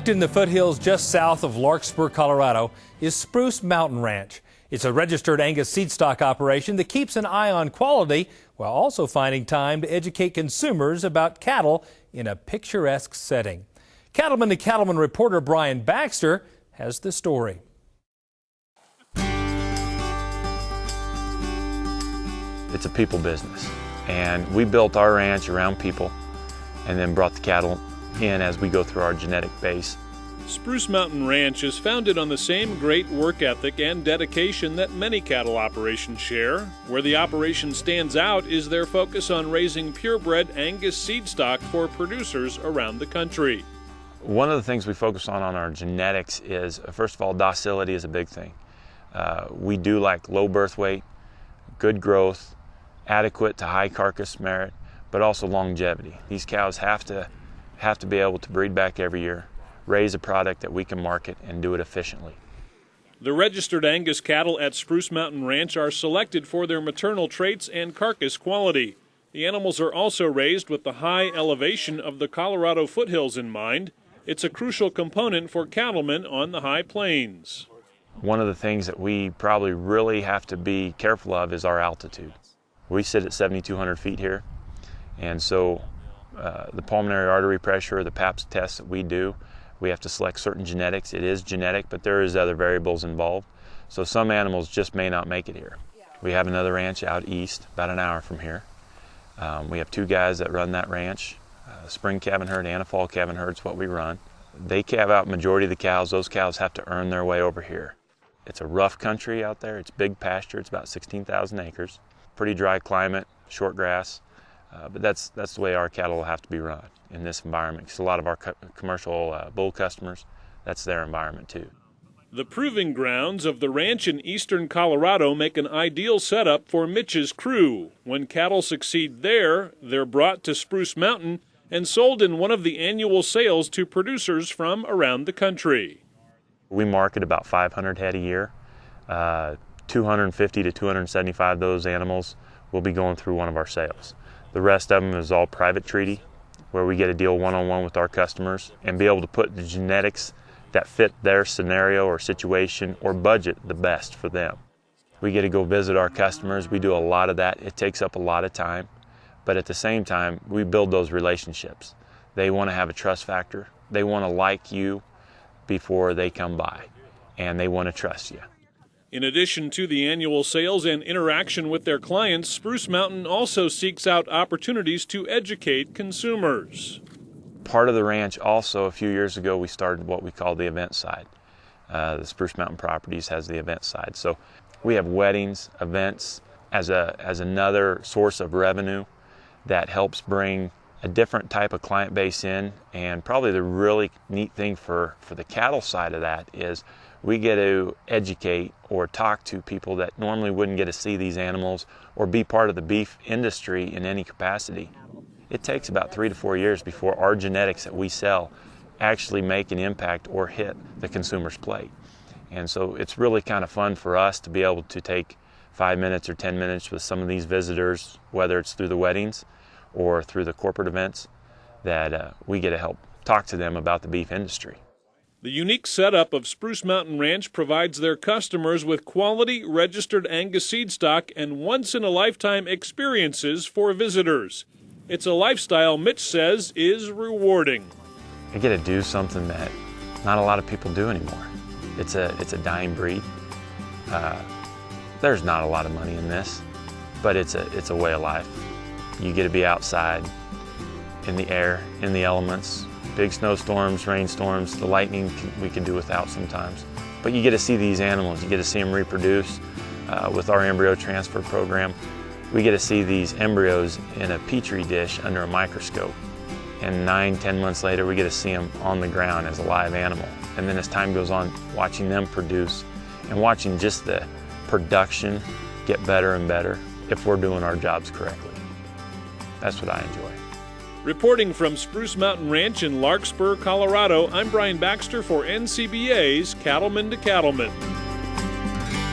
Tucked in the foothills just south of Larkspur, Colorado, is Spruce Mountain Ranch. It's a registered Angus seedstock operation that keeps an eye on quality while also finding time to educate consumers about cattle in a picturesque setting. Cattleman to Cattleman reporter Brian Baxter has the story. It's a people business, and we built our ranch around people and then brought the cattle in as we go through our genetic base. Spruce Mountain Ranch is founded on the same great work ethic and dedication that many cattle operations share. Where the operation stands out is their focus on raising purebred Angus seed stock for producers around the country. One of the things we focus on our genetics is, first of all, docility is a big thing. We do like low birth weight, good growth, adequate to high carcass merit, but also longevity. These cows have to be able to breed back every year, raise a product that we can market, and do it efficiently. The registered Angus cattle at Spruce Mountain Ranch are selected for their maternal traits and carcass quality. The animals are also raised with the high elevation of the Colorado foothills in mind. It's a crucial component for cattlemen on the high plains. One of the things that we probably really have to be careful of is our altitude. We sit at 7,200 feet here, and so the pulmonary artery pressure, the PAPS tests that we do, we have to select certain genetics. It is genetic, but there is other variables involved. So some animals just may not make it here. We have another ranch out east, about an hour from here. We have two guys that run that ranch. Spring calving herd and a fall calving herd is what we run. They calve out majority of the cows. Those cows have to earn their way over here. It's a rough country out there. It's big pasture. It's about 16,000 acres. Pretty dry climate, short grass. But that's the way our cattle will have to be run in this environment. Because a lot of our commercial bull customers, that's their environment too. The proving grounds of the ranch in eastern Colorado make an ideal setup for Mitch's crew. When cattle succeed there, they're brought to Spruce Mountain and sold in one of the annual sales to producers from around the country. We market about 500 head a year. 250 to 275 of those animals will be going through one of our sales. The rest of them is all private treaty, where we get a deal one-on-one with our customers and be able to put the genetics that fit their scenario or situation or budget the best for them. We get to go visit our customers. We do a lot of that. It takes up a lot of time, but at the same time, we build those relationships. They want to have a trust factor. They want to like you before they come by, and they want to trust you. In addition to the annual sales and interaction with their clients, Spruce Mountain also seeks out opportunities to educate consumers. Part of the ranch also, a few years ago, we started what we call the event side. The Spruce Mountain Properties has the event side. So we have weddings, events as another source of revenue that helps bring a different type of client base in. And probably the really neat thing for the cattle side of that is we get to educate or talk to people that normally wouldn't get to see these animals or be part of the beef industry in any capacity. It takes about 3 to 4 years before our genetics that we sell actually make an impact or hit the consumer's plate. And so it's really kind of fun for us to be able to take 5 minutes or 10 minutes with some of these visitors, whether it's through the weddings or through the corporate events, that we get to help talk to them about the beef industry. The unique setup of Spruce Mountain Ranch provides their customers with quality registered Angus seed stock and once-in-a-lifetime experiences for visitors. It's a lifestyle Mitch says is rewarding. I get to do something that not a lot of people do anymore. It's a dying breed. There's not a lot of money in this, but it's a way of life. You get to be outside, in the air, in the elements. Big snowstorms, rainstorms, the lightning we can do without sometimes. But you get to see these animals, you get to see them reproduce. With our embryo transfer program, we get to see these embryos in a petri dish under a microscope. And 9-10 months later, we get to see them on the ground as a live animal. And then as time goes on, watching them produce and watching just the production get better and better if we're doing our jobs correctly. That's what I enjoy. Reporting from Spruce Mountain Ranch in Larkspur, Colorado, I'm Brian Baxter for NCBA's Cattleman to Cattleman.